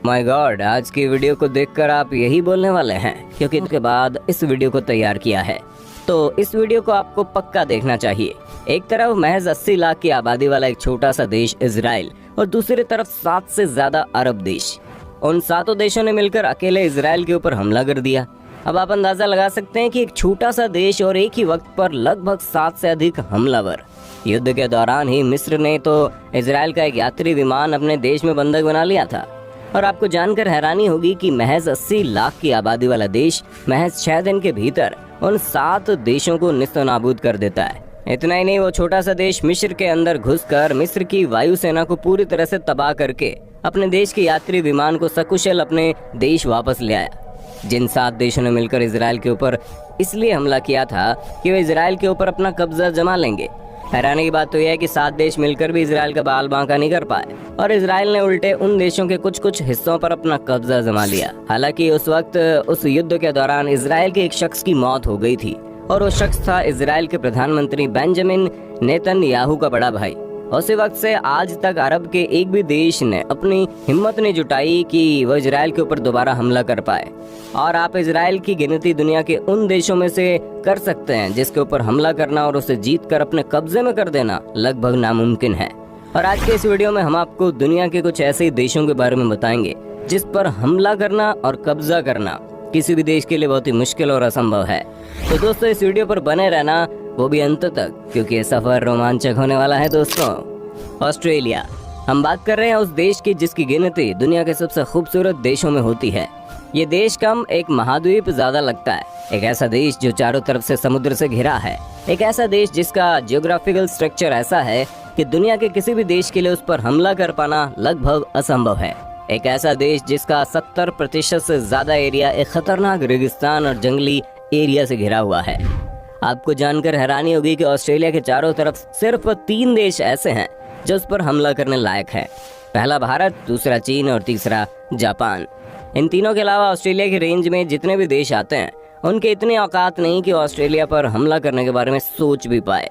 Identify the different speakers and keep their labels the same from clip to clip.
Speaker 1: My God, आज की video को देखकर आप यही बोलने वाले हैं क्योंकि इसके बाद इस वीडियो को तैयार किया है। तो इस वीडियो को आपको पक्का देखना चाहिए। एक तरफ महज 80 लाख की आबादी वाला एक छोटा सा देश इजराइल और दूसरी तरफ 7 से ज्यादा अरब देश। उन सातों देशों ने मिलकर अकेले इजराइल के ऊपर हमला कर दिया। अब आप अंदाजा लगा सकते हैं कि एक छोटा सा देश और एक ही वक्त पर लगभग 7 से अधिक हमलावर। युद्ध के दौरान ही मिस्र ने तो इजराइल का एक यात्री विमान अपने देश में बंधक बना लिया था। और आपको जानकर हैरानी होगी कि महज 80 लाख की आबादी वाला देश महज 6 दिन के भीतर उन 7 देशों को निस्तनाबूद कर देता है। इतना ही नहीं, वो छोटा सा देश मिस्र के अंदर घुसकर मिस्र की वायुसेना को पूरी तरह से तबाह करके अपने देश के यात्री विमान को सकुशल अपने देश वापस ले आया। जिन 7 देशों ने मिलकर इजराइल के ऊपर इसलिए हमला किया था कि वे इजराइल के ऊपर अपना कब्जा जमा लेंगे। हैरानी की बात तो यह है कि 7 देश मिलकर भी इजराइल का बाल बांका नहीं कर पाए और इजराइल ने उल्टे उन देशों के कुछ हिस्सों पर अपना कब्जा जमा लिया। हालांकि उस वक्त उस युद्ध के दौरान इजराइल के एक शख्स की मौत हो गई थी और वो शख्स था इजराइल के प्रधानमंत्री बेंजामिन नेतन्याहू का बड़ा भाई। उसी वक्त से आज तक अरब के एक भी देश ने अपनी हिम्मत नहीं जुटाई कि वो इजराइल के ऊपर दोबारा हमला कर पाए। और आप इजराइल की गिनती दुनिया के उन देशों में से कर सकते हैं जिसके ऊपर हमला करना और उसे जीत कर अपने कब्जे में कर देना लगभग नामुमकिन है। और आज के इस वीडियो में हम आपको दुनिया के कुछ ऐसे देशों के बारे में बताएंगे जिस पर हमला करना और कब्जा करना किसी भी देश के लिए बहुत ही मुश्किल और असंभव है। तो दोस्तों, इस वीडियो पर बने रहना, वो भी अंत तक, क्योंकि ये सफर रोमांचक होने वाला है। दोस्तों, ऑस्ट्रेलिया, हम बात कर रहे हैं उस देश की जिसकी गिनती दुनिया के सबसे खूबसूरत देशों में होती है। ये देश कम एक महाद्वीप ज्यादा लगता है। एक ऐसा देश जो चारों तरफ से समुद्र से घिरा है। एक ऐसा देश जिसका जियोग्राफिकल स्ट्रक्चर ऐसा है कि दुनिया के किसी भी देश के लिए उस पर हमला कर पाना लगभग असंभव है। एक ऐसा देश जिसका 70% से ज्यादा एरिया एक खतरनाक रेगिस्तान और जंगली एरिया से घिरा हुआ है। आपको जानकर हैरानी होगी कि ऑस्ट्रेलिया के चारों तरफ सिर्फ 3 देश ऐसे हैं जो उस पर हमला करने लायक है। पहला भारत, दूसरा चीन और तीसरा जापान। इन तीनों के अलावा ऑस्ट्रेलिया की रेंज में जितने भी देश आते हैं उनके इतने औकात नहीं कि ऑस्ट्रेलिया पर हमला करने के बारे में सोच भी पाए।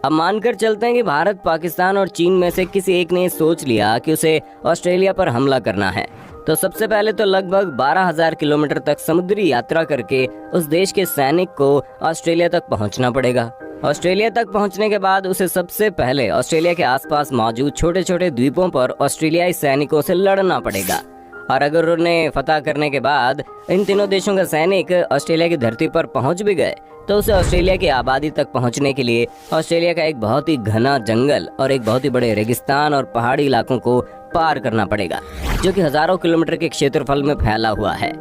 Speaker 1: अब मानकर चलते हैं कि भारत, पाकिस्तान और चीन में से किसी एक ने सोच लिया कि उसे ऑस्ट्रेलिया पर हमला करना है, तो सबसे पहले तो लगभग 12,000 किलोमीटर तक समुद्री यात्रा करके उस देश के सैनिक को ऑस्ट्रेलिया तक पहुंचना पड़ेगा। ऑस्ट्रेलिया तक पहुंचने के बाद उसे सबसे पहले ऑस्ट्रेलिया के आसपास मौजूद छोटे छोटे द्वीपों पर ऑस्ट्रेलियाई सैनिकों से लड़ना पड़ेगा। और अगर उन्हें फतह करने के बाद इन तीनों देशों का सैनिक ऑस्ट्रेलिया की धरती पर पहुंच भी गए तो उसे ऑस्ट्रेलिया की आबादी तक पहुंचने के लिए ऑस्ट्रेलिया का एक बहुत ही घना जंगल और एक बहुत ही बड़े रेगिस्तान और पहाड़ी इलाकों को पार करना पड़ेगा, जो कि हजारों किलोमीटर के क्षेत्रफल में फैला हुआ है।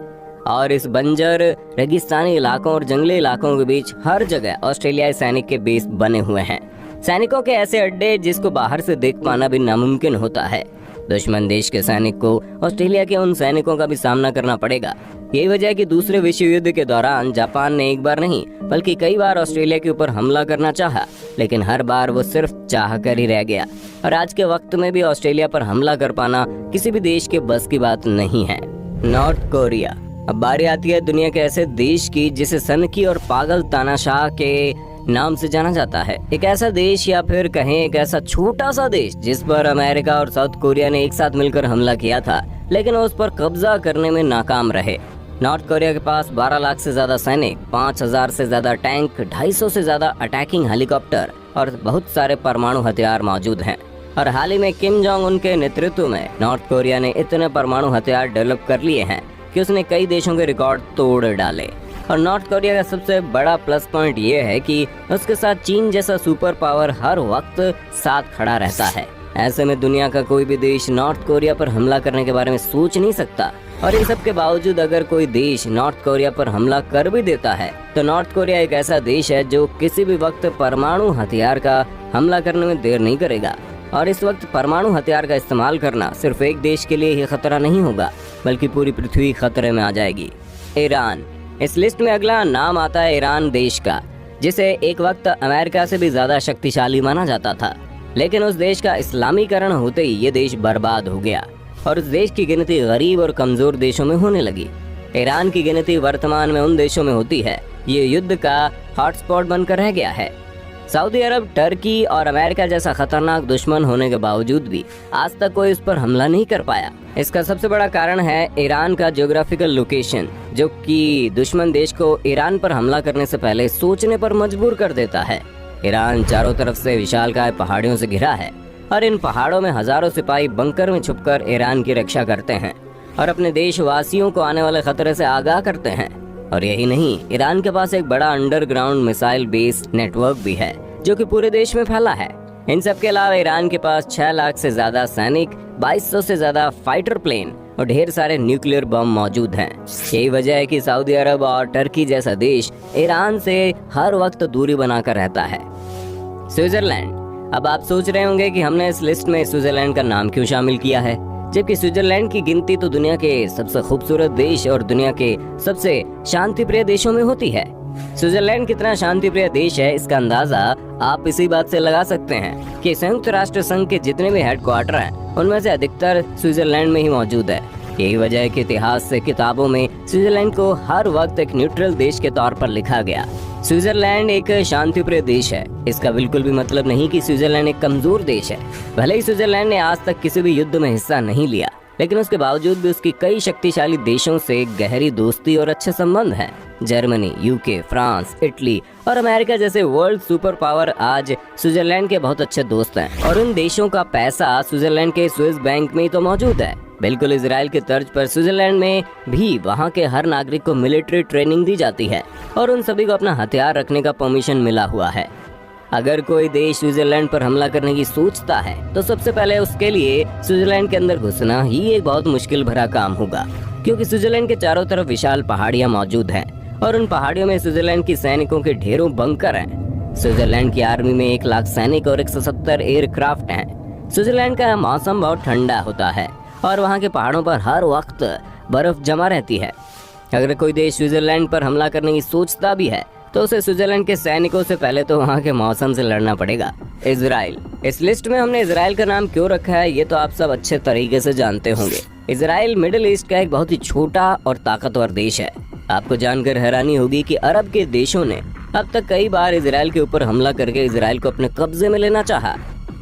Speaker 1: और इस बंजर रेगिस्तानी इलाकों और जंगली इलाकों के बीच हर जगह ऑस्ट्रेलियाई सैनिक के बेस बने हुए हैं। सैनिकों के ऐसे अड्डे जिसको बाहर से देख पाना भी नामुमकिन होता है। दुश्मन देश के सैनिक को ऑस्ट्रेलिया के उन सैनिकों का भी सामना करना पड़ेगा। यही वजह है कि दूसरे विश्व युद्ध के दौरान जापान ने एक बार नहीं बल्कि कई बार ऑस्ट्रेलिया के ऊपर हमला करना चाहा, लेकिन हर बार वो सिर्फ चाह कर ही रह गया। और आज के वक्त में भी ऑस्ट्रेलिया पर हमला कर पाना किसी भी देश के बस की बात नहीं है। North Korea. अब बारी आती है दुनिया के ऐसे देश की जिसे सनकी और पागल तानाशाह के नाम से जाना जाता है। एक ऐसा देश या फिर कहें एक ऐसा छोटा सा देश जिस पर अमेरिका और साउथ कोरिया ने एक साथ मिलकर हमला किया था, लेकिन उस पर कब्जा करने में नाकाम रहे। नॉर्थ कोरिया के पास 12 लाख से ज्यादा सैनिक, 5,000 से ज्यादा टैंक, 250 से ज्यादा अटैकिंग हेलीकॉप्टर और बहुत सारे परमाणु हथियार मौजूद हैं। और हाल ही में किम जोंग उन के नेतृत्व में नॉर्थ कोरिया ने इतने परमाणु हथियार डेवलप कर लिए हैं कि उसने कई देशों के रिकॉर्ड तोड़ डाले। और नॉर्थ कोरिया का सबसे बड़ा प्लस पॉइंट ये है कि उसके साथ चीन जैसा सुपर पावर हर वक्त साथ खड़ा रहता है। ऐसे में दुनिया का कोई भी देश नॉर्थ कोरिया पर हमला करने के बारे में सोच नहीं सकता। और इन सब के बावजूद अगर कोई देश नॉर्थ कोरिया पर हमला कर भी देता है तो नॉर्थ कोरिया एक ऐसा देश है जो किसी भी वक्त परमाणु हथियार का हमला करने में देर नहीं करेगा। और इस वक्त परमाणु हथियार का इस्तेमाल करना सिर्फ एक देश के लिए ही खतरा नहीं होगा, बल्कि पूरी पृथ्वी खतरे में आ जाएगी। ईरान। इस लिस्ट में अगला नाम आता है ईरान देश का, जिसे एक वक्त अमेरिका से भी ज्यादा शक्तिशाली माना जाता था, लेकिन उस देश का इस्लामीकरण होते ही ये देश बर्बाद हो गया और उस देश की गिनती गरीब और कमजोर देशों में होने लगी। ईरान की गिनती वर्तमान में उन देशों में होती है ये युद्ध का हॉटस्पॉट बनकर रह गया है। सऊदी अरब, टर्की और अमेरिका जैसा खतरनाक दुश्मन होने के बावजूद भी आज तक कोई उस पर हमला नहीं कर पाया। इसका सबसे बड़ा कारण है ईरान का ज्योग्राफिकल लोकेशन, जो कि दुश्मन देश को ईरान पर हमला करने से पहले सोचने पर मजबूर कर देता है। ईरान चारों तरफ से विशालकाय पहाड़ियों से घिरा है और इन पहाड़ों में हजारों सिपाही बंकर में छुपकर ईरान की रक्षा करते हैं और अपने देशवासियों को आने वाले खतरे से आगाह करते हैं। और यही नहीं, ईरान के पास एक बड़ा अंडरग्राउंड मिसाइल बेस नेटवर्क भी है जो कि पूरे देश में फैला है। इन सब के अलावा ईरान के पास 6 लाख से ज्यादा सैनिक, 2200 से ज्यादा फाइटर प्लेन और ढेर सारे न्यूक्लियर बम मौजूद हैं। यही वजह है कि सऊदी अरब और टर्की जैसा देश ईरान से हर वक्त दूरी बनाकर रहता है। स्विट्जरलैंड। अब आप सोच रहे होंगे कि हमने इस लिस्ट में स्विट्जरलैंड का नाम क्यों शामिल किया है, जबकि स्विट्जरलैंड की गिनती तो दुनिया के सबसे खूबसूरत देश और दुनिया के सबसे शांतिप्रिय देशों में होती है। स्विट्जरलैंड कितना शांतिप्रिय देश है, इसका अंदाजा आप इसी बात से लगा सकते हैं कि संयुक्त राष्ट्र संघ के जितने भी हेडक्वार्टर हैं उनमें से अधिकतर स्विट्जरलैंड में ही मौजूद है। यही वजह है कि इतिहास से किताबों में स्विट्जरलैंड को हर वक्त एक न्यूट्रल देश के तौर पर लिखा गया। स्विट्जरलैंड एक शांतिप्रिय देश है। इसका बिल्कुल भी मतलब नहीं कि स्विट्जरलैंड एक कमजोर देश है। भले ही स्विट्जरलैंड ने आज तक किसी भी युद्ध में हिस्सा नहीं लिया, लेकिन उसके बावजूद भी उसकी कई शक्तिशाली देशों से गहरी दोस्ती और अच्छे संबंध हैं। जर्मनी, यूके, फ्रांस, इटली और अमेरिका जैसे वर्ल्ड सुपर पावर आज स्विट्जरलैंड के बहुत अच्छे दोस्त हैं और इन देशों का पैसा स्विट्जरलैंड के स्विस बैंक में ही तो मौजूद है। बिल्कुल इजराइल के तर्ज पर स्विट्जरलैंड में भी वहाँ के हर नागरिक को मिलिट्री ट्रेनिंग दी जाती है और उन सभी को अपना हथियार रखने का परमिशन मिला हुआ है। अगर कोई देश स्विट्जरलैंड पर हमला करने की सोचता है तो सबसे पहले उसके लिए स्विट्जरलैंड के अंदर घुसना ही एक बहुत मुश्किल भरा काम होगा, क्योंकि स्विट्जरलैंड के चारों तरफ विशाल पहाड़ियां मौजूद हैं और उन पहाड़ियों में स्विट्जरलैंड की सैनिकों के ढेरों बंकर हैं। स्विट्जरलैंड की आर्मी में 1 लाख सैनिक और 170 एयरक्राफ्ट हैं। स्विट्जरलैंड का मौसम बहुत ठंडा होता है और वहाँ के पहाड़ों पर हर वक्त बर्फ जमा रहती है। अगर कोई देश स्विट्जरलैंड पर हमला करने की सोचता भी है तो उसे स्विट्जरलैंड के सैनिकों से पहले तो वहाँ के मौसम से लड़ना पड़ेगा। इजराइल। इस लिस्ट में हमने इजराइल का नाम क्यों रखा है ये तो आप सब अच्छे तरीके से जानते होंगे। इजराइल मिडिल ईस्ट का एक बहुत ही छोटा और ताकतवर देश है। आपको जानकर हैरानी होगी कि अरब के देशों ने अब तक कई बार इजराइल के ऊपर हमला करके इजराइल को अपने कब्जे में लेना चाहा,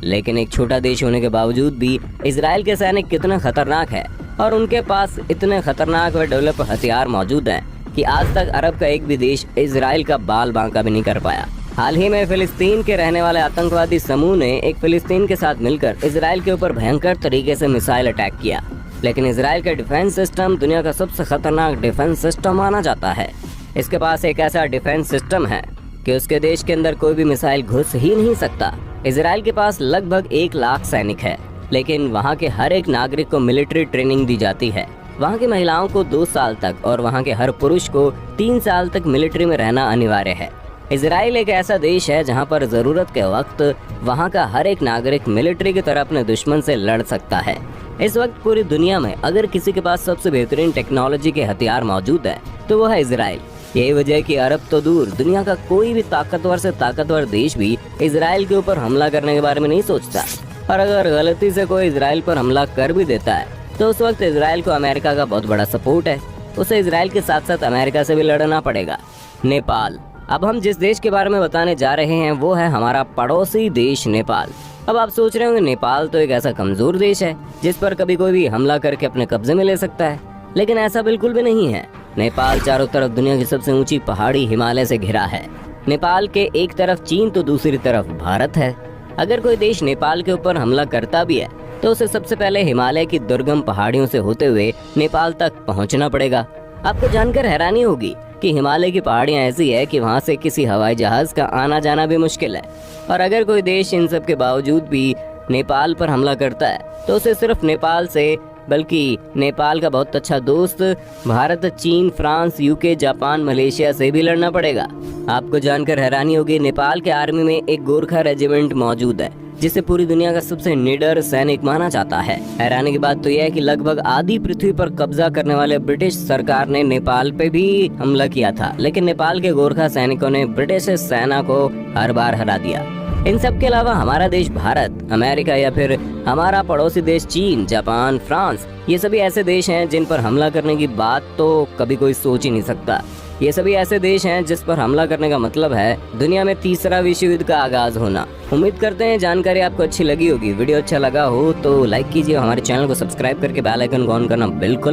Speaker 1: लेकिन एक छोटा देश होने के बावजूद भी इजराइल के सैनिक कितने खतरनाक है और उनके पास इतने खतरनाक व डेवलप हथियार मौजूद हैं कि आज तक अरब का एक भी देश इजराइल का बाल बांका भी नहीं कर पाया। हाल ही में फिलिस्तीन के रहने वाले आतंकवादी समूह ने एक फिलिस्तीन के साथ मिलकर इजराइल के ऊपर भयंकर तरीके से मिसाइल अटैक किया, लेकिन इजराइल का डिफेंस सिस्टम दुनिया का सबसे खतरनाक डिफेंस सिस्टम माना जाता है। इसके पास एक ऐसा डिफेंस सिस्टम है कि उसके देश के अंदर कोई भी मिसाइल घुस ही नहीं सकता। इजराइल के पास लगभग 1 लाख सैनिक है, लेकिन वहाँ के हर एक नागरिक को मिलिट्री ट्रेनिंग दी जाती है। वहाँ की महिलाओं को 2 साल तक और वहाँ के हर पुरुष को 3 साल तक मिलिट्री में रहना अनिवार्य है। इजराइल एक ऐसा देश है जहाँ पर जरूरत के वक्त वहाँ का हर एक नागरिक मिलिट्री की तरह अपने दुश्मन से लड़ सकता है। इस वक्त पूरी दुनिया में अगर किसी के पास सबसे बेहतरीन टेक्नोलॉजी के हथियार मौजूद है तो वो है इजराइल। यही वजह है कि अरब तो दूर, दुनिया का कोई भी ताकतवर से ताकतवर देश भी इजराइल के ऊपर हमला करने के बारे में नहीं सोचता। और अगर गलती से कोई इजराइल पर हमला कर भी देता है तो उस वक्त इजराइल को अमेरिका का बहुत बड़ा सपोर्ट है। उसे इजराइल के साथ साथ अमेरिका से भी लड़ना पड़ेगा। नेपाल। अब हम जिस देश के बारे में बताने जा रहे हैं वो है हमारा पड़ोसी देश नेपाल। अब आप सोच रहे होंगे नेपाल तो एक ऐसा कमजोर देश है जिस पर कभी कोई भी हमला करके अपने कब्जे में ले सकता है, लेकिन ऐसा बिल्कुल भी नहीं है। नेपाल चारों तरफ दुनिया की सबसे ऊंची पहाड़ी हिमालय से घिरा है। नेपाल के एक तरफ चीन तो दूसरी तरफ भारत है। अगर कोई देश नेपाल के ऊपर हमला करता भी है तो उसे सबसे पहले हिमालय की दुर्गम पहाड़ियों से होते हुए नेपाल तक पहुंचना पड़ेगा। आपको जानकर हैरानी होगी कि हिमालय की पहाड़ियां ऐसी है कि वहां से किसी हवाई जहाज का आना जाना भी मुश्किल है। और अगर कोई देश इन सब के बावजूद भी नेपाल पर हमला करता है तो उसे सिर्फ नेपाल से बल्कि नेपाल का बहुत अच्छा दोस्त भारत, चीन, फ्रांस, यूके, जापान, मलेशिया से भी लड़ना पड़ेगा। आपको जानकर हैरानी होगी नेपाल के आर्मी में एक गोरखा रेजिमेंट मौजूद है जिसे पूरी दुनिया का सबसे निडर सैनिक माना जाता है। हैरानी की बात तो यह है कि लगभग आधी पृथ्वी पर कब्जा करने वाले ब्रिटिश सरकार ने नेपाल पे भी हमला किया था, लेकिन नेपाल के गोरखा सैनिकों ने ब्रिटिश सेना को हर बार हरा दिया। इन सब के अलावा हमारा देश भारत, अमेरिका या फिर हमारा पड़ोसी देश चीन, जापान, फ्रांस, ये सभी ऐसे देश हैं जिन पर हमला करने की बात तो कभी कोई सोच ही नहीं सकता। ये सभी ऐसे देश हैं जिस पर हमला करने का मतलब है दुनिया में तीसरा विश्व युद्ध का आगाज होना। उम्मीद करते हैं जानकारी आपको अच्छी लगी होगी। वीडियो अच्छा लगा हो तो लाइक कीजिए, हमारे चैनल को सब्सक्राइब करके बेल आइकन को ऑन करना बिल्कुल